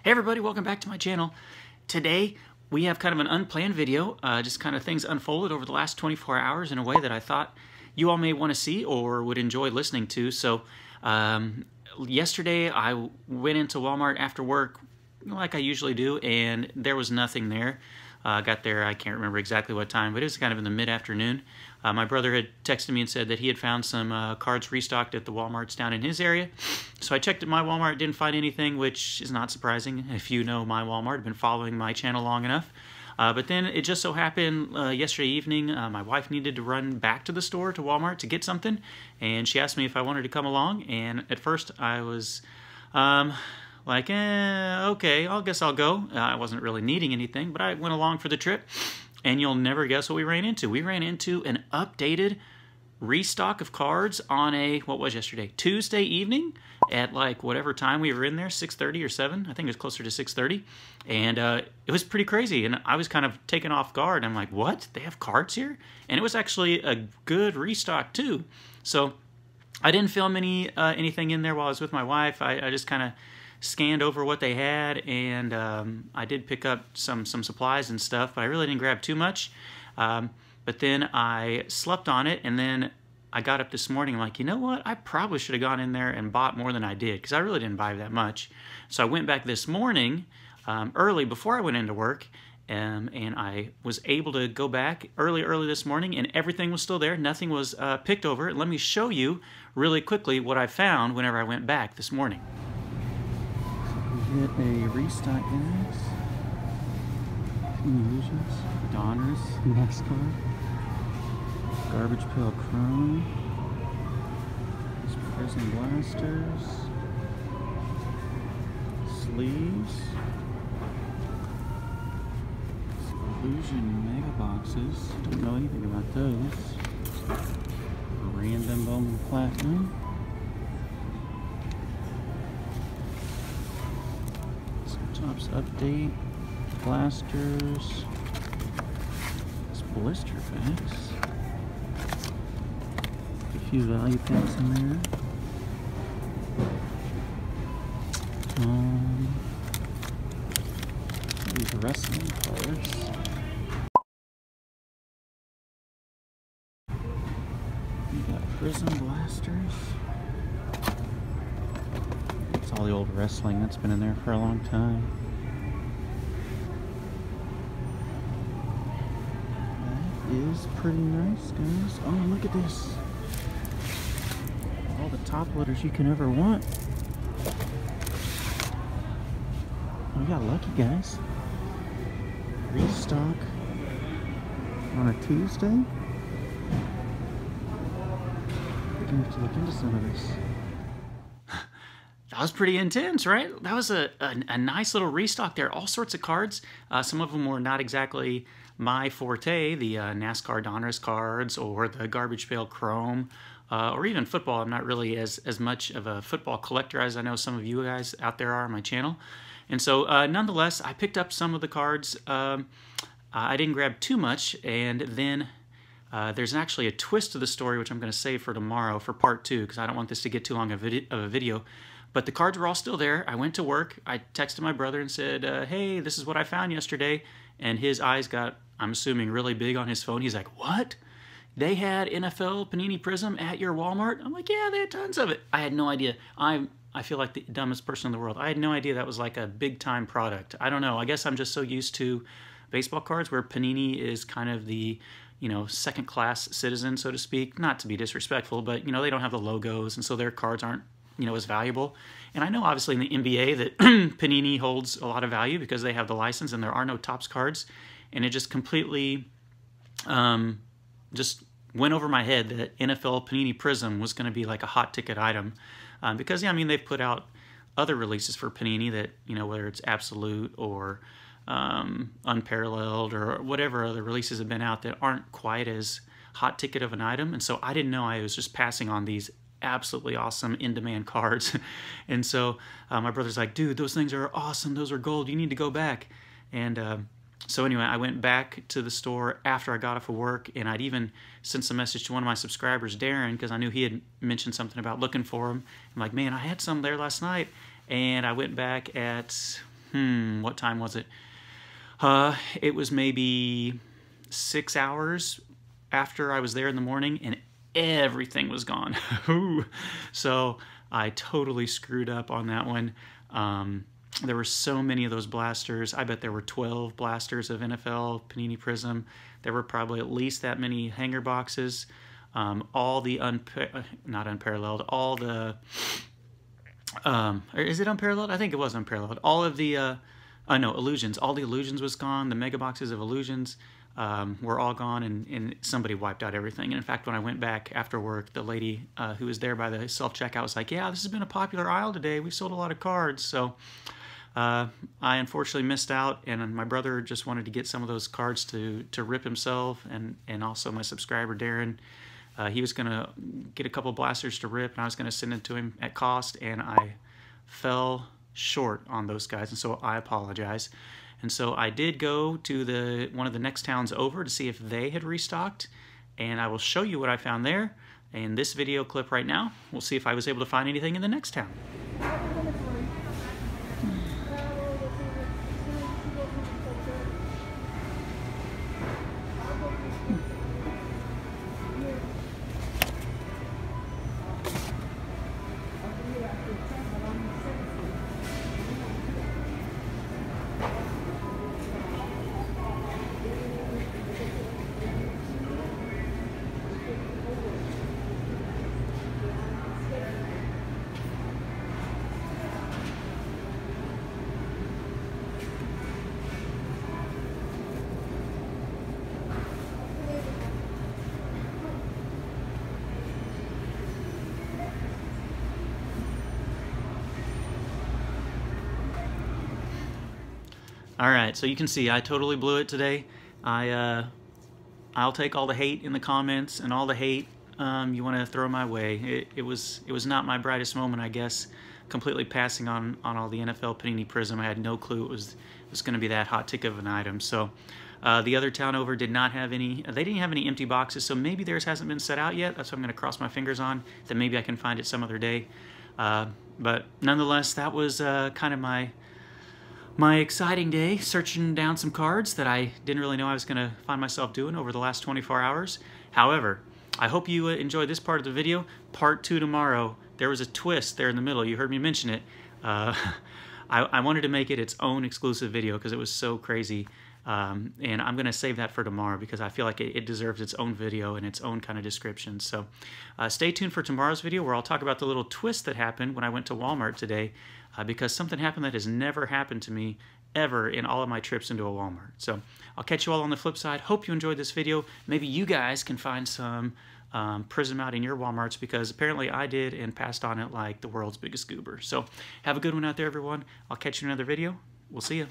Hey everybody, welcome back to my channel. Today we have kind of an unplanned video, just kind of things unfolded over the last 24 hours in a way that I thought you all may want to see or would enjoy listening to. So yesterday I went into Walmart after work like I usually do, and there was nothing there. Got there, I can't remember exactly what time, but it was kind of in the mid-afternoon. My brother had texted me and said that he had found some cards restocked at the Walmarts down in his area. So I checked at my Walmart, didn't find anything, which is not surprising if you know my Walmart, been following my channel long enough. But then it just so happened yesterday evening, my wife needed to run back to the store to Walmart to get something, and she asked me if I wanted to come along, and at first I was like, okay, I guess I'll go. I wasn't really needing anything, but I went along for the trip, and you'll never guess what we ran into. We ran into an updated restock of cards on what was yesterday? Tuesday evening at like whatever time we were in there, 6:30 or 7. I think it was closer to 6:30, and it was pretty crazy, and I was kind of taken off guard. I'm like, what? They have cards here? And it was actually a good restock too. So I didn't film anything in there while I was with my wife. I just kind of scanned over what they had, and I did pick up some supplies and stuff, but I really didn't grab too much. But then I slept on it, and then I got up this morning, I'm like, you know what? I probably should have gone in there and bought more than I did, because I really didn't buy that much. So I went back this morning, early, before I went into work, and I was able to go back early this morning, and everything was still there. Nothing was picked over. Let me show you really quickly what I found whenever I went back this morning. We get a restock, guys. Illusions, Donruss, NASCAR, Garbage Pail Chrome, Prison Blasters, Sleeves, Illusion Mega Boxes. Don't know anything about those. Random Bowman Platinum. Tops Update, Blasters, it's blister packs, a few value packs in there, these wrestling cards, we got Prison Blasters. It's all the old wrestling that's been in there for a long time. That is pretty nice, guys. Oh, look at this. All the top loaders you can ever want. We got lucky, guys. Restock on a Tuesday. We're gonna have to look into some of this. That was pretty intense, right? That was a nice little restock there. All sorts of cards. Some of them were not exactly my forte, the NASCAR Donruss cards or the Garbage Pail Chrome, or even football. I'm not really as much of a football collector as I know some of you guys out there are on my channel. And so nonetheless, I picked up some of the cards. I didn't grab too much, and then there's actually a twist to the story which I'm going to save for tomorrow for part 2, because I don't want this to get too long of a video. But the cards were all still there. I went to work. I texted my brother and said, hey, this is what I found yesterday. And his eyes got, I'm assuming, really big on his phone. He's like, what? They had NFL Panini Prism at your Walmart? I'm like, yeah, they had tons of it. I had no idea. I feel like the dumbest person in the world. I had no idea that was like a big-time product. I don't know. I guess I'm just so used to baseball cards where Panini is kind of the, second-class citizen, so to speak. Not to be disrespectful, but, they don't have the logos, and so their cards aren't as valuable. And I know obviously in the NBA that Panini holds a lot of value because they have the license and there are no Topps cards, and it just completely just went over my head that NFL Panini Prism was going to be like a hot ticket item, because yeah, I mean, they've put out other releases for Panini that, whether it's Absolute or Unparalleled or whatever other releases have been out that aren't quite as hot ticket of an item. And so I didn't know I was just passing on these absolutely awesome in-demand cards. And so my brother's like, dude, those things are awesome, those are gold, you need to go back. And so anyway, I went back to the store after I got off of work, and I'd even sent a message to one of my subscribers, Darren, because I knew he had mentioned something about looking for them. I'm like, man, I had some there last night. And I went back at what time was it? It was maybe 6 hours after I was there in the morning, and everything was gone. So I totally screwed up on that one. There were so many of those blasters. I bet there were 12 blasters of NFL Panini Prism. There were probably at least that many hanger boxes. All the not unparalleled, all the is it unparalleled? I think it was unparalleled. All of the no, illusions. All the illusions was gone. The mega boxes of illusions were all gone, and somebody wiped out everything. And in fact, when I went back after work, the lady who was there by the self-checkout was like, yeah, this has been a popular aisle today. We sold a lot of cards. So I unfortunately missed out, and my brother just wanted to get some of those cards to rip himself, and also my subscriber, Darren. He was going to get a couple blasters to rip, and I was going to send it to him at cost, and I fell short on those guys, and so I apologize. And so I did go to one of the next towns over to see if they had restocked, and I will show you what I found there in this video clip right now. We'll see if I was able to find anything in the next town. All right, so you can see I totally blew it today. I'll take all the hate in the comments and all the hate you want to throw my way. It was not my brightest moment, I guess. Completely passing on all the NFL Panini Prism. I had no clue it was going to be that hot tick of an item. So the other town over did not have any. They didn't have any empty boxes, so maybe theirs hasn't been set out yet. That's what I'm going to cross my fingers on. That maybe I can find it some other day. But nonetheless, that was kind of my exciting day, searching down some cards that I didn't really know I was going to find myself doing over the last 24 hours. However, I hope you enjoyed this part of the video. Part 2 tomorrow. There was a twist there in the middle. You heard me mention it. I wanted to make it its own exclusive video because it was so crazy. And I'm going to save that for tomorrow because I feel like it deserves its own video and its own kind of description. So stay tuned for tomorrow's video where I'll talk about the little twist that happened when I went to Walmart today because something happened that has never happened to me ever in all of my trips into a Walmart. So I'll catch you all on the flip side. Hope you enjoyed this video. Maybe you guys can find some Prism out in your Walmarts because apparently I did and passed on it like the world's biggest goober. So have a good one out there, everyone. I'll catch you in another video. We'll see you.